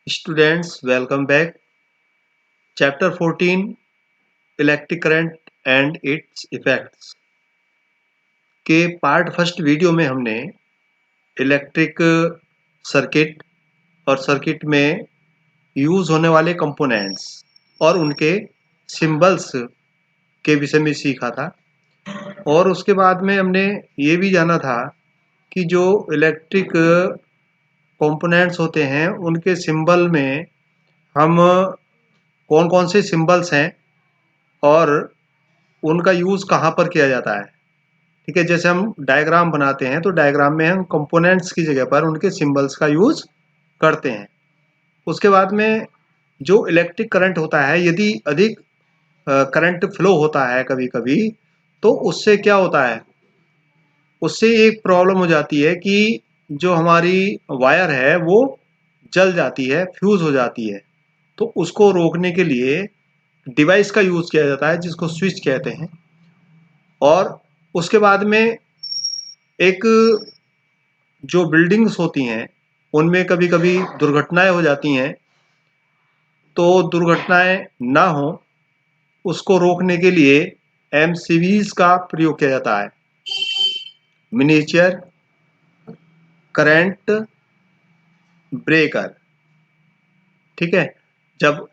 Students, welcome back. Chapter 14 electric current and it's effects के part first video में हमने electric circuit और circuit में यूज होने वाले कंपोनेंट्स और उनके सिंबल्स के विषय में सीखा था। और उसके बाद में हमने ये भी जाना था कि जो इलेक्ट्रिक कंपोनेंट्स होते हैं उनके सिंबल में हम कौन कौन से सिंबल्स हैं और उनका यूज़ कहाँ पर किया जाता है। ठीक है, जैसे हम डायग्राम बनाते हैं तो डायग्राम में हम कंपोनेंट्स की जगह पर उनके सिंबल्स का यूज़ करते हैं। उसके बाद में जो इलेक्ट्रिक करंट होता है, यदि अधिक करंट फ्लो होता है कभी कभी, तो उससे क्या होता है, उससे एक प्रॉब्लम हो जाती है कि जो हमारी वायर है वो जल जाती है, फ्यूज़ हो जाती है। तो उसको रोकने के लिए डिवाइस का यूज़ किया जाता है जिसको स्विच कहते हैं। और उसके बाद में एक जो बिल्डिंग्स होती हैं उनमें कभी कभी दुर्घटनाएं हो जाती हैं, तो दुर्घटनाएं ना हो उसको रोकने के लिए एमसीवीज का प्रयोग किया जाता है, मिनिएचर करंट ब्रेकर। ठीक है, जब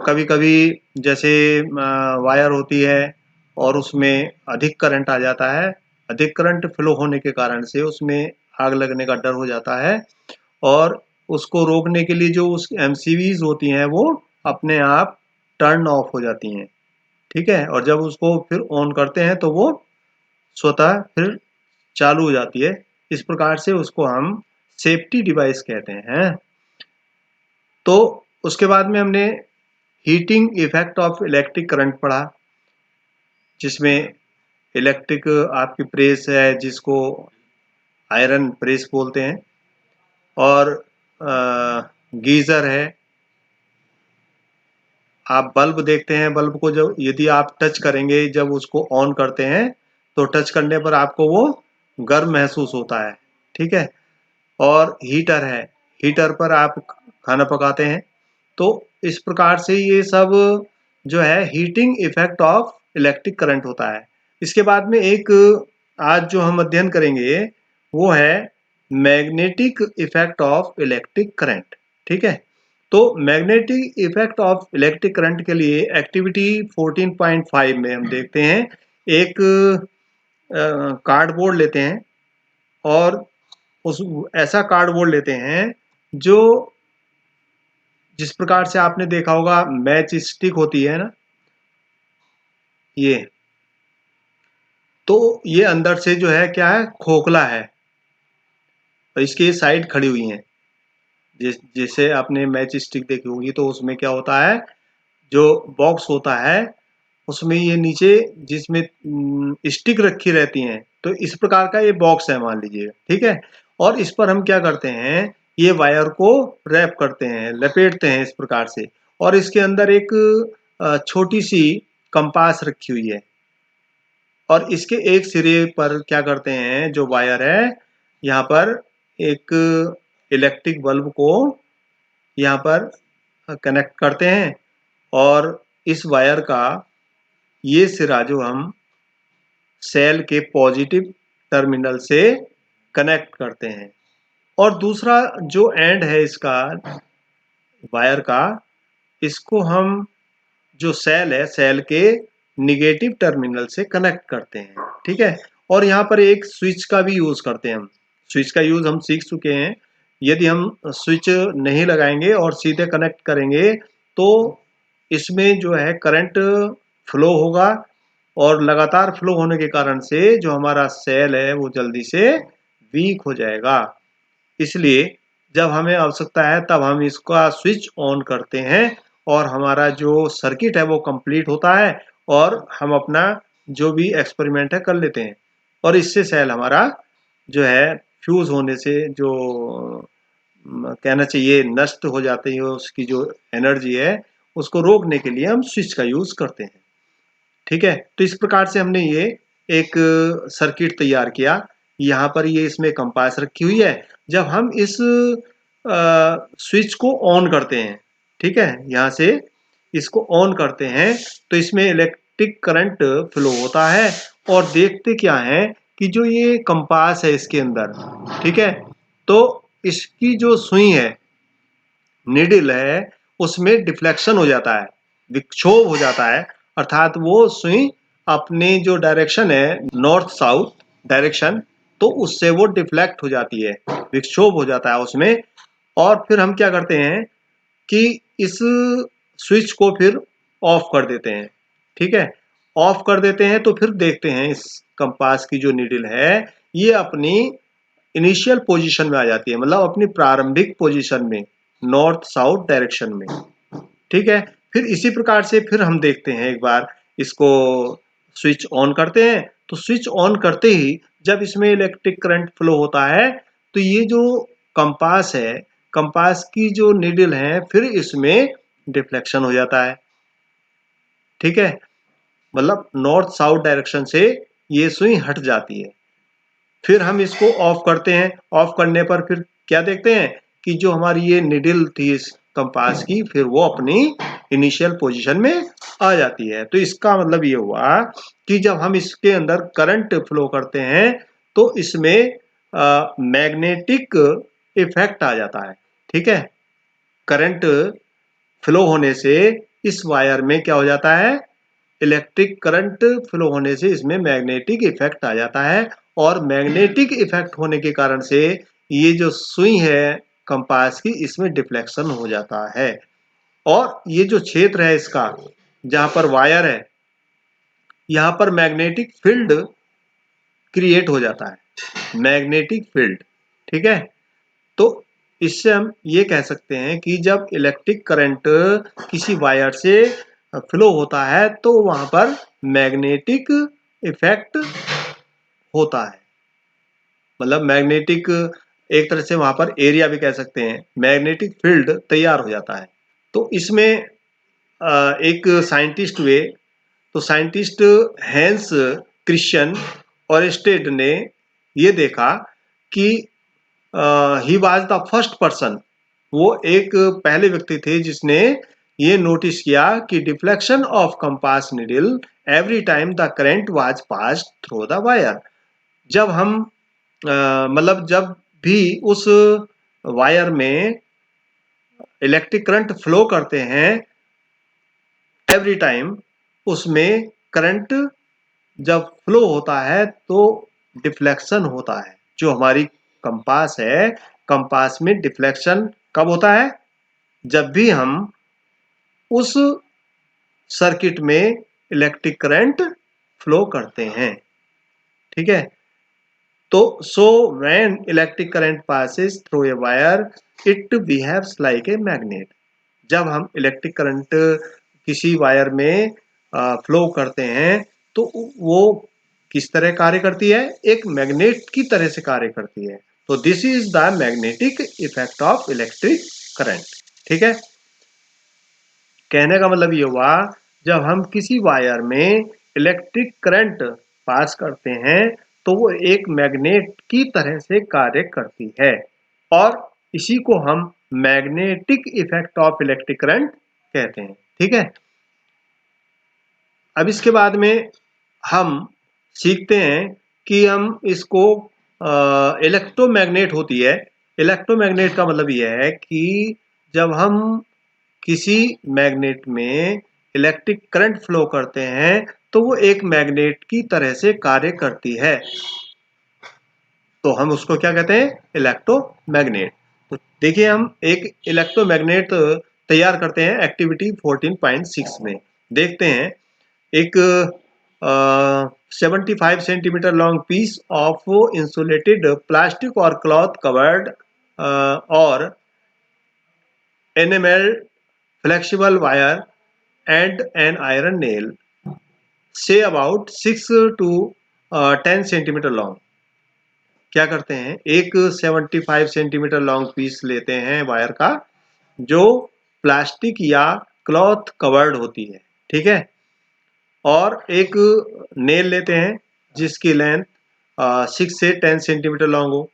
कभी कभी जैसे वायर होती है और उसमें अधिक करंट आ जाता है, अधिक करंट फ्लो होने के कारण से उसमें आग लगने का डर हो जाता है और उसको रोकने के लिए जो उस एमसीवीज होती हैं वो अपने आप टर्न ऑफ हो जाती हैं। ठीक है, और जब उसको फिर ऑन करते हैं तो वो स्वतः फिर चालू हो जाती है। इस प्रकार से उसको हम सेफ्टी डिवाइस कहते हैं। तो उसके बाद में हमने heating effect of electric current पढ़ा, जिसमें इलेक्ट्रिक आपकी प्रेस है जिसको आयरन प्रेस बोलते हैं, और गीज़र है। आप बल्ब देखते हैं, बल्ब को जब यदि आप टच करेंगे, जब उसको ऑन करते हैं तो टच करने पर आपको वो गर्म महसूस होता है। ठीक है, और हीटर है, हीटर पर आप खाना पकाते हैं। तो इस प्रकार से ये सब जो है heating effect of electric current होता है। इसके बाद में एक आज जो हम अध्ययन करेंगे वो है magnetic effect of electric current. ठीक है, तो magnetic effect of electric current के लिए एक्टिविटी 14.5 में हम देखते हैं, एक कार्डबोर्ड लेते हैं और उस ऐसा कार्डबोर्ड लेते हैं जो जिस प्रकार से आपने देखा होगा मैच स्टिक होती है ना, ये तो ये अंदर से जो है क्या है, खोखला है और इसकी साइड खड़ी हुई है। जैसे आपने मैच स्टिक देखी होगी तो उसमें क्या होता है, जो बॉक्स होता है उसमें ये नीचे जिसमें स्टिक रखी रहती हैं, तो इस प्रकार का ये बॉक्स है मान लीजिए। ठीक है, और इस पर हम क्या करते हैं, ये वायर को रैप करते हैं, लपेटते हैं इस प्रकार से, और इसके अंदर एक छोटी सी कंपास रखी हुई है और इसके एक सिरे पर क्या करते हैं, जो वायर है यहाँ पर एक इलेक्ट्रिक बल्ब को यहाँ पर कनेक्ट करते हैं और इस वायर का ये सिरा जो हम सेल के पॉजिटिव टर्मिनल से कनेक्ट करते हैं, और दूसरा जो एंड है इसका वायर का, इसको हम जो सेल है सेल के निगेटिव टर्मिनल से कनेक्ट करते हैं। ठीक है, और यहाँ पर एक स्विच का भी यूज करते हैं हम। स्विच का यूज हम सीख चुके हैं। यदि हम स्विच नहीं लगाएंगे और सीधे कनेक्ट करेंगे तो इसमें जो है करंट फ्लो होगा, और लगातार फ्लो होने के कारण से जो हमारा सेल है वो जल्दी से वीक हो जाएगा। इसलिए जब हमें आवश्यकता है तब हम इसका स्विच ऑन करते हैं और हमारा जो सर्किट है वो कंप्लीट होता है और हम अपना जो भी एक्सपेरिमेंट है कर लेते हैं, और इससे सेल हमारा जो है फ्यूज होने से जो कहना चाहिए नष्ट हो जाती है, उसकी जो एनर्जी है उसको रोकने के लिए हम स्विच का यूज करते हैं। ठीक है, तो इस प्रकार से हमने ये एक सर्किट तैयार किया। यहाँ पर ये इसमें कंपास रखी हुई है। जब हम इस स्विच को ऑन करते हैं, ठीक है, यहाँ से इसको ऑन करते हैं तो इसमें इलेक्ट्रिक करंट फ्लो होता है। और देखते क्या है कि जो ये कंपास है इसके अंदर, ठीक है, तो इसकी जो सुई है, निडल है, उसमें डिफ्लेक्शन हो जाता है, विक्षोभ हो जाता है, अर्थात वो सुई अपने जो डायरेक्शन है नॉर्थ साउथ डायरेक्शन, तो उससे वो डिफ्लेक्ट हो जाती है, विक्षोभ हो जाता है उसमें। और फिर हम क्या करते हैं कि इस स्विच को फिर ऑफ कर देते हैं, ठीक है, ऑफ कर देते हैं तो फिर देखते हैं इस कंपास की जो नीडल है ये अपनी इनिशियल पोजीशन में आ जाती है, मतलब अपनी प्रारंभिक पोजीशन में नॉर्थ साउथ डायरेक्शन में, ठीक है। फिर इसी प्रकार से फिर हम देखते हैं एक बार इसको स्विच ऑन करते हैं, तो स्विच ऑन करते ही जब इसमें इलेक्ट्रिक करंट फ्लो होता है तो ये जो कंपास है, कंपास की जो नीडल है फिर इसमें डिफ्लेक्शन हो जाता है, ठीक है, मतलब नॉर्थ साउथ डायरेक्शन से ये सुई हट जाती है। फिर हम इसको ऑफ करते हैं, ऑफ करने पर फिर क्या देखते हैं कि जो हमारी ये निडल थी इस कंपास की फिर वो अपनी इनिशियल पोजीशन में आ जाती है। तो इसका मतलब ये हुआ कि जब हम इसके अंदर करंट फ्लो करते हैं तो इसमें मैग्नेटिक इफेक्ट आ जाता है, ठीक है, करंट फ्लो होने से इस वायर में क्या हो जाता है, इलेक्ट्रिक करंट फ्लो होने से इसमें मैग्नेटिक इफेक्ट आ जाता है। और मैग्नेटिक इफेक्ट होने के कारण से ये जो सुई है कंपास की इसमें डिफ्लेक्शन हो जाता है। और ये जो क्षेत्र है इसका जहां पर वायर है यहां पर मैग्नेटिक फील्ड क्रिएट हो जाता है, मैग्नेटिक फील्ड, ठीक है। तो इससे हम ये कह सकते हैं कि जब इलेक्ट्रिक करंट किसी वायर से फ्लो होता है तो वहां पर मैग्नेटिक इफेक्ट होता है, मतलब मैग्नेटिक एक तरह से वहां पर एरिया भी कह सकते हैं, मैग्नेटिक फील्ड तैयार हो जाता है। तो इसमें एक साइंटिस्ट हुए, तो साइंटिस्ट हैंस क्रिश्चियन ओरेस्टेड ने ये देखा कि he was the first person, वो एक पहले व्यक्ति थे जिसने ये नोटिस किया कि deflection of compass needle every time the current was passed through the wire. जब हम मतलब जब भी उस वायर में इलेक्ट्रिक करंट फ्लो करते हैं एवरी टाइम, उसमें करंट जब फ्लो होता है तो डिफ्लेक्शन होता है। जो हमारी कंपास है, कंपास में डिफ्लेक्शन कब होता है, जब भी हम उस सर्किट में इलेक्ट्रिक करंट फ्लो करते हैं, ठीक है। तो so when electric current passes through a wire it behaves like a magnet. जब हम इलेक्ट्रिक करंट किसी वायर में फ्लो करते हैं तो वो किस तरह कार्य करती है, एक मैग्नेट की तरह से कार्य करती है। तो this is the magnetic effect of electric current, ठीक है। कहने का मतलब ये हुआ जब हम किसी वायर में इलेक्ट्रिक करंट पास करते हैं तो वो एक मैग्नेट की तरह से कार्य करती है, और इसी को हम magnetic effect of electric current कहते हैं, ठीक है। अब इसके बाद में हम सीखते हैं कि हम इसको इलेक्ट्रोमैग्नेट होती है। इलेक्ट्रोमैग्नेट का मतलब यह है कि जब हम किसी मैग्नेट में इलेक्ट्रिक करंट फ्लो करते हैं तो वो एक मैग्नेट की तरह से कार्य करती है, तो हम उसको क्या कहते हैं, इलेक्ट्रोमैग्नेट। तो देखिए हम एक इलेक्ट्रोमैग्नेट तैयार करते हैं एक्टिविटी 14.6 में। देखते हैं एक 75 centimetre long piece of insulated plastic और क्लॉथ कवर्ड और enameled flexible wire and an iron nail, say about 6 to 10 centimetre long. क्या करते हैं, एक 75 सेंटीमीटर लॉन्ग पीस लेते हैं वायर का जो प्लास्टिक या क्लॉथ कवर्ड होती है, ठीक है, और एक नेल लेते हैं जिसकी लेंथ 6 से 10 सेंटीमीटर लॉन्ग हो,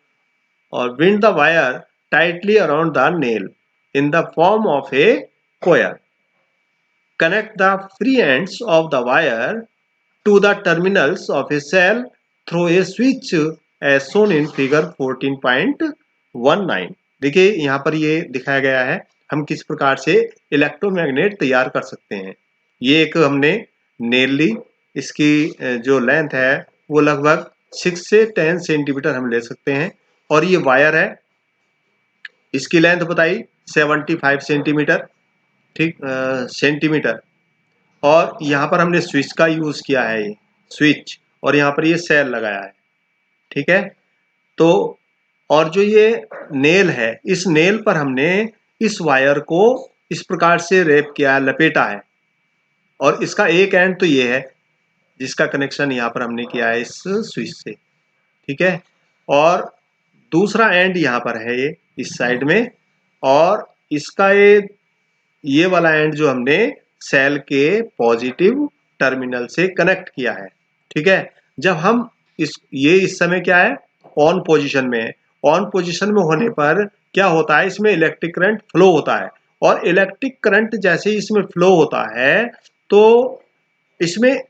और wind the wire tightly around the nail in the form of a coil. Connect the free ends of the wire to the terminals of a cell through a switch as shown in figure 14.19. देखिए यहाँ पर ये दिखाया गया है हम किस प्रकार से इलेक्ट्रोमैग्नेट तैयार कर सकते हैं। ये एक हमने नेल ली, इसकी जो लेंथ है वो लगभग 6 से 10 सेंटीमीटर हम ले सकते हैं, और ये वायर है, इसकी लेंथ बताई 75 सेंटीमीटर, ठीक सेंटीमीटर। और यहाँ पर हमने स्विच का यूज किया है, ये स्विच, और यहाँ पर ये सेल लगाया है, ठीक है। तो और जो ये नेल है, इस नेल पर हमने इस वायर को इस प्रकार से रैप किया है, लपेटा है, और इसका एक एंड तो ये है जिसका कनेक्शन यहाँ पर हमने किया है इस स्विच से, ठीक है। और दूसरा एंड यहाँ पर है ये इस साइड में, और इसका ये वाला एंड जो हमने सेल के पॉजिटिव टर्मिनल से कनेक्ट किया है, ठीक है। जब हम इस समय क्या है, ऑन पोजीशन में है। ऑन पोजीशन में होने पर क्या होता है, इसमें इलेक्ट्रिक करंट फ्लो होता है, और इलेक्ट्रिक करंट जैसे ही इसमें फ्लो होता है तो इसमें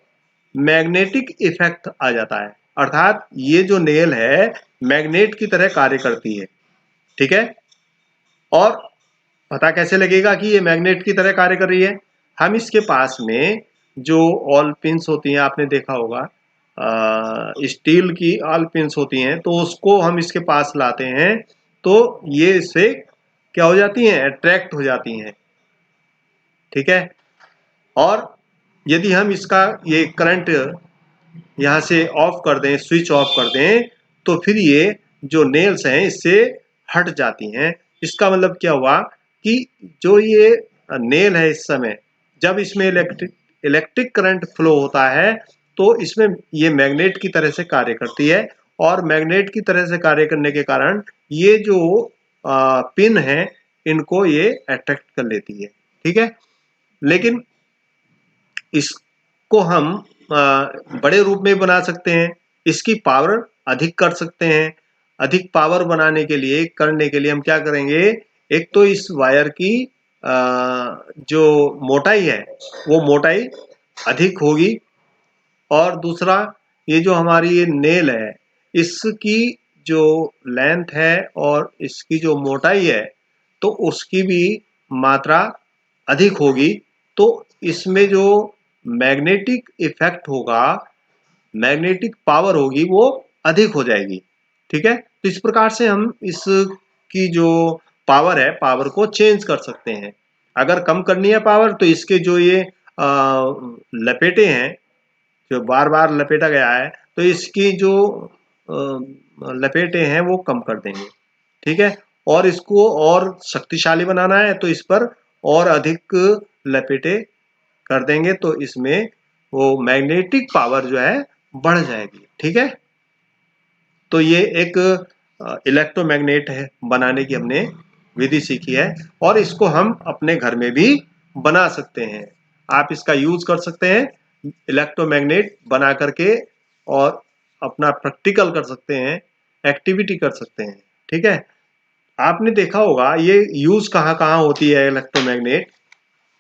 मैग्नेटिक इफेक्ट आ जाता है, अर्थात ये जो नेल है मैग्नेट की तरह कार्य करती है, ठीक है। और पता कैसे लगेगा कि ये मैग्नेट की तरह कार्य कर रही है, हम इसके पास में जो ऑल पिन्स होती हैं, आपने देखा होगा स्टील की ऑल पिन्स होती हैं, तो उसको हम इसके पास लाते हैं तो ये इससे क्या हो जाती हैं, अट्रैक्ट हो जाती हैं, ठीक है। और यदि हम इसका ये करंट यहाँ से ऑफ कर दें, स्विच ऑफ कर दें, तो फिर ये जो नेल्स हैं इससे हट जाती हैं। इसका मतलब क्या हुआ कि जो ये नेल है इस समय जब इसमें इलेक्ट्रिक करंट फ्लो होता है तो इसमें ये मैग्नेट की तरह से कार्य करती है, और मैग्नेट की तरह से कार्य करने के कारण ये जो पिन है इनको ये अट्रैक्ट कर लेती है, ठीक है। लेकिन इसको हम बड़े रूप में बना सकते हैं, इसकी पावर अधिक कर सकते हैं। अधिक पावर बनाने के लिए करने के लिए हम क्या करेंगे, एक तो इस वायर की जो मोटाई है वो मोटाई अधिक होगी, और दूसरा ये जो हमारी ये नेल है इसकी जो लेंथ है और इसकी जो मोटाई है तो उसकी भी मात्रा अधिक होगी, तो इसमें जो मैग्नेटिक इफेक्ट होगा, मैग्नेटिक पावर होगी वो अधिक हो जाएगी, ठीक है। तो इस प्रकार से हम इसकी जो पावर है पावर को चेंज कर सकते हैं। अगर कम करनी है पावर तो इसके जो ये लपेटे हैं, जो बार बार लपेटा गया है, तो इसकी जो लपेटे हैं वो कम कर देंगे, ठीक है। और इसको और शक्तिशाली बनाना है तो इस पर और अधिक लपेटे कर देंगे, तो इसमें वो मैग्नेटिक पावर जो है बढ़ जाएगी, ठीक है। तो ये एक इलेक्ट्रोमैग्नेट है बनाने की हमने विधि सीखी है, और इसको हम अपने घर में भी बना सकते हैं। आप इसका यूज कर सकते हैं इलेक्ट्रोमैग्नेट बना करके, और अपना प्रैक्टिकल कर सकते हैं, एक्टिविटी कर सकते हैं, ठीक है। आपने देखा होगा ये यूज कहाँ कहाँ होती है इलेक्ट्रोमैग्नेट।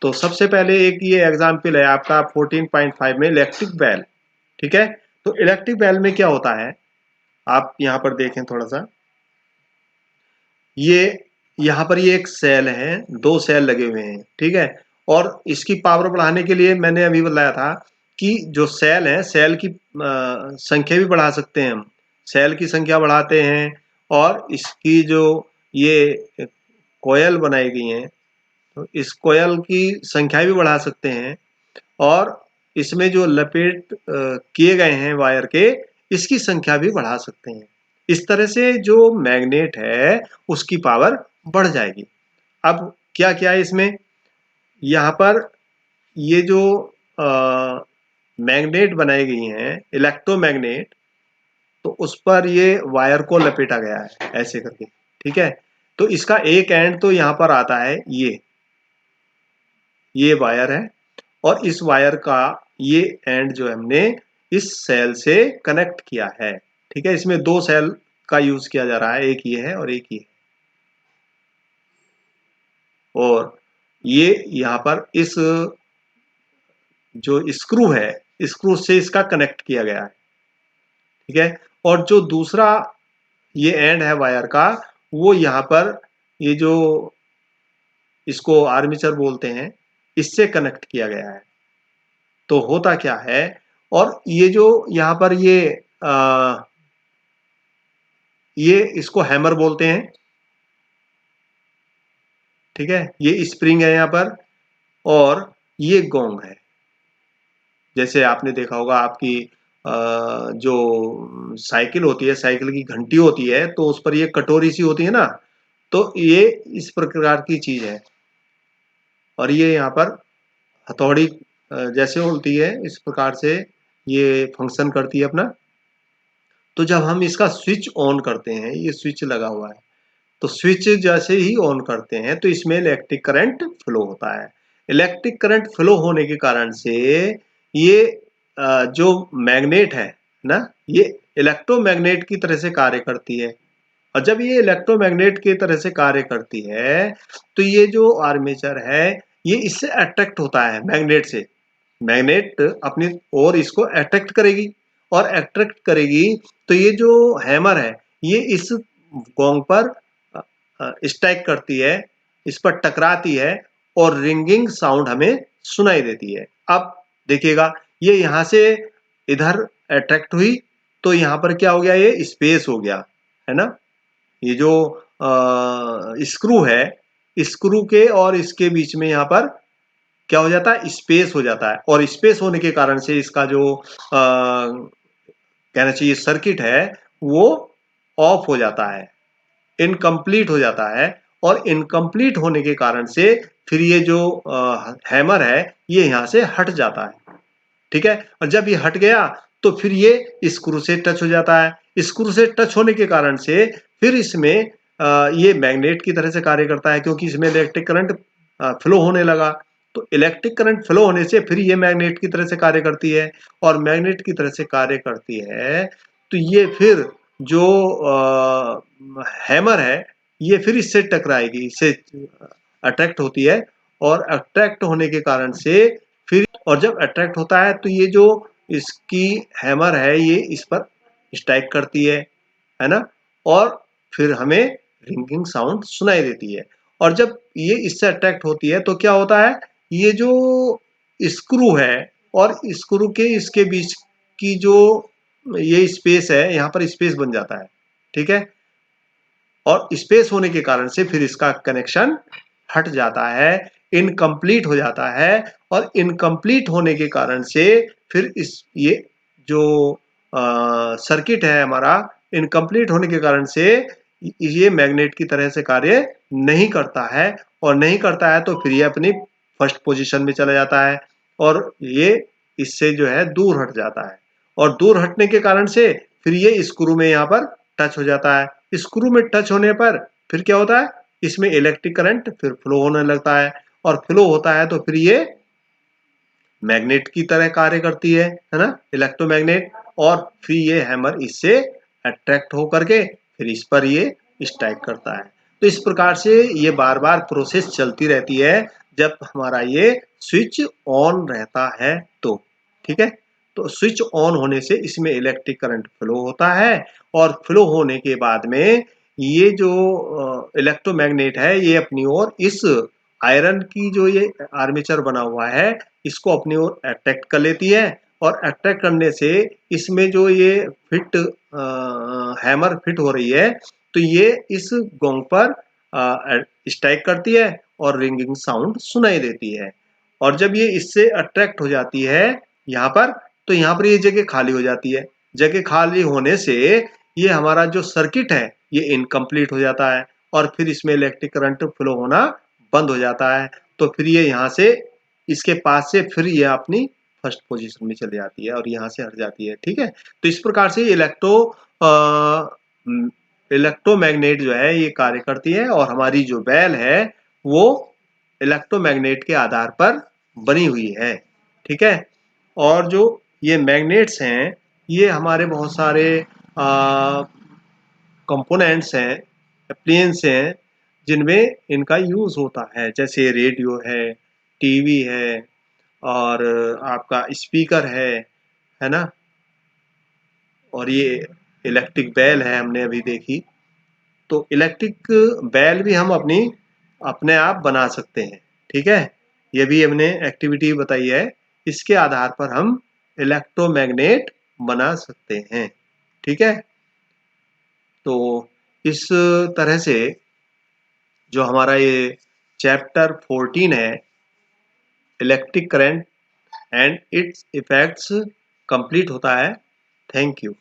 तो सबसे पहले एक ये एग्जाम्पल है आपका 14.5 में इलेक्ट्रिक बेल, ठीक है। तो इलेक्ट्रिक बेल में क्या होता है, आप यहाँ पर देखें थोड़ा सा, ये यहाँ पर ये एक सेल है, दो सेल लगे हुए हैं, ठीक है। और इसकी पावर बढ़ाने के लिए मैंने अभी बताया था कि जो सेल है सेल की संख्या भी बढ़ा सकते हैं हम, सेल की संख्या बढ़ाते हैं, और इसकी जो ये कोयल बनाई गई है तो इस कोयल की संख्या भी बढ़ा सकते हैं, और इसमें जो लपेट किए गए हैं वायर के इसकी संख्या भी बढ़ा सकते हैं। इस तरह से जो मैग्नेट है उसकी पावर बढ़ जाएगी। अब क्या क्या है इसमें, यहाँ पर ये जो मैग्नेट बनाई गई हैं इलेक्ट्रोमैग्नेट, तो उस पर ये वायर को लपेटा गया है ऐसे करके, ठीक है। तो इसका एक एंड तो यहाँ पर आता है, ये वायर है, और इस वायर का ये एंड जो है हमने इस सेल से कनेक्ट किया है, ठीक है। इसमें दो सेल का यूज किया जा रहा है, एक ये है और एक ये, और ये यहाँ पर इस जो स्क्रू है, स्क्रू से इसका कनेक्ट किया गया है, ठीक है। और जो दूसरा ये एंड है वायर का, वो यहाँ पर ये जो इसको आर्मेचर बोलते हैं, इससे कनेक्ट किया गया है। तो होता क्या है, और ये जो यहाँ पर ये इसको हैमर बोलते हैं, ठीक है। ये स्प्रिंग है यहाँ पर, और ये गोंग है। जैसे आपने देखा होगा आपकी जो साइकिल होती है, साइकिल की घंटी होती है, तो उस पर ये कटोरी सी होती है ना, तो ये इस प्रकार की चीज है। और ये यहाँ पर हथौड़ी जैसे होती है, इस प्रकार से ये फंक्शन करती है अपना। तो जब हम इसका स्विच ऑन करते हैं, ये स्विच लगा हुआ है, तो स्विच जैसे ही ऑन करते हैं तो इसमें इलेक्ट्रिक करंट फ्लो होता है। इलेक्ट्रिक करंट फ्लो होने के कारण से ये जो मैग्नेट है ना, ये इलेक्ट्रोमैग्नेट की तरह से कार्य करती है। और जब ये इलेक्ट्रोमैग्नेट की तरह से कार्य करती है, तो ये जो आर्मेचर है, ये इससे अट्रैक्ट होता है, मैग्नेट से। मैग्नेट अपनी ओर इसको अट्रैक्ट करेगी, और अट्रैक्ट करेगी तो ये जो हैमर है, ये इस गोंग पर स्ट्राइक करती है, इस पर टकराती है, और रिंगिंग साउंड हमें सुनाई देती है। अब देखिएगा, ये यहाँ से इधर अट्रैक्ट हुई, तो यहाँ पर क्या हो गया, ये स्पेस हो गया, है ना। ये जो स्क्रू है, स्क्रू के और इसके बीच में यहाँ पर क्या हो जाता है, स्पेस हो जाता है। और स्पेस होने के कारण से इसका जो कहना चाहिए सर्किट है, वो ऑफ हो जाता है, इनकम्प्लीट हो जाता है। और इनकम्प्लीट होने के कारण से फिर ये जो हैमर है, ये यहाँ से हट जाता है, ठीक है। और जब ये हट गया, तो फिर ये स्क्रू से टच हो जाता है। स्क्रू से टच होने के कारण से फिर इसमें ये मैग्नेट की तरह से कार्य करता है, क्योंकि इसमें इलेक्ट्रिक करंट फ्लो होने लगा। तो इलेक्ट्रिक करंट फ्लो होने से फिर ये मैग्नेट की तरह से कार्य करती है, और मैग्नेट की तरह से कार्य करती है, तो ये फिर जो हैमर है, ये फिर इससे टकराएगी, इससे अट्रैक्ट होती है। और अट्रैक्ट होने के कारण से फिर, और जब अट्रैक्ट होता है, तो ये जो इसकी हैमर है, ये इस पर स्ट्राइक करती है ना। और फिर हमें रिंगिंग साउंड सुनाई देती है। और जब ये इससे अट्रैक्ट होती है, तो क्या होता है, ये जो स्क्रू है और स्क्रू के इसके बीच की जो ये स्पेस है, यहाँ पर स्पेस बन जाता है, ठीक है। और स्पेस होने के कारण से फिर इसका कनेक्शन हट जाता है, इनकम्प्लीट हो जाता है। और इनकम्प्लीट होने के कारण से फिर ये जो सर्किट है हमारा, इनकम्प्लीट होने के कारण से ये मैग्नेट की तरह से कार्य नहीं करता है। और नहीं करता है तो फिर ये अपनी फर्स्ट पोजीशन में चला जाता है, और ये इससे जो है दूर हट जाता है। और दूर हटने के कारण से फिर ये स्क्रू में यहाँ पर टच हो जाता है। स्क्रू में टच होने पर फिर क्या होता है, इसमें इलेक्ट्रिक करंट फिर फ्लो होने लगता है। और फ्लो होता है तो फिर ये मैग्नेट की तरह कार्य करती है ना, इलेक्ट्रोमैग्नेट। और फिर ये हैमर इससे अट्रैक्ट होकर के फिर इस पर ये स्ट्राइक करता है। तो इस प्रकार से ये बार बार प्रोसेस चलती रहती है, जब हमारा ये स्विच ऑन रहता है तो, ठीक है। तो स्विच ऑन होने से इसमें इलेक्ट्रिक करंट फ्लो होता है, और फ्लो होने के बाद में ये जो इलेक्ट्रोमैग्नेट है, ये अपनी ओर इस आयरन की जो ये आर्मेचर बना हुआ है, इसको अपनी ओर अट्रैक्ट कर लेती है। और अट्रैक्ट करने से इसमें जो ये फिट हैमर फिट हो रही है, तो ये इस गोंग पर स्ट्राइक करती है, और रिंगिंग साउंड सुनाई देती है। और जब ये इससे अट्रैक्ट हो जाती है यहाँ पर, तो यहाँ पर ये जगह खाली हो जाती है। जगह खाली होने से ये हमारा जो सर्किट है, ये इनकम्प्लीट हो जाता है, और फिर इसमें इलेक्ट्रिक करंट फ्लो होना बंद हो जाता है। तो फिर ये यहाँ से इसके पास से फिर ये अपनी फर्स्ट पोजीशन में चली जाती है, और यहाँ से हट जाती है, ठीक है। तो इस प्रकार से इलेक्ट्रोमैग्नेट जो है ये कार्य करती है, और हमारी जो बैल है वो इलेक्ट्रोमैग्नेट के आधार पर बनी हुई है, ठीक है। और जो ये मैग्नेट्स हैं, ये हमारे बहुत सारे कंपोनेंट्स हैं, प्लेन्स हैं, जिनमें इनका यूज़ होता है, जैसे रेडियो है, टीवी है और आपका स्पीकर है ना? और ये इलेक्ट्रिक बेल है हमने अभी देखी। तो इलेक्ट्रिक बेल भी हम अपने आप बना सकते हैं, ठीक है? ये भी हमने एक्टिविटी बताई है। इसके आधार पर हम इलेक्ट्रोमैग्नेट बना सकते हैं, ठीक है? तो इस तरह से जो हमारा ये चैप्टर 14 है, electric current and it's effects, complete होता है। Thank you.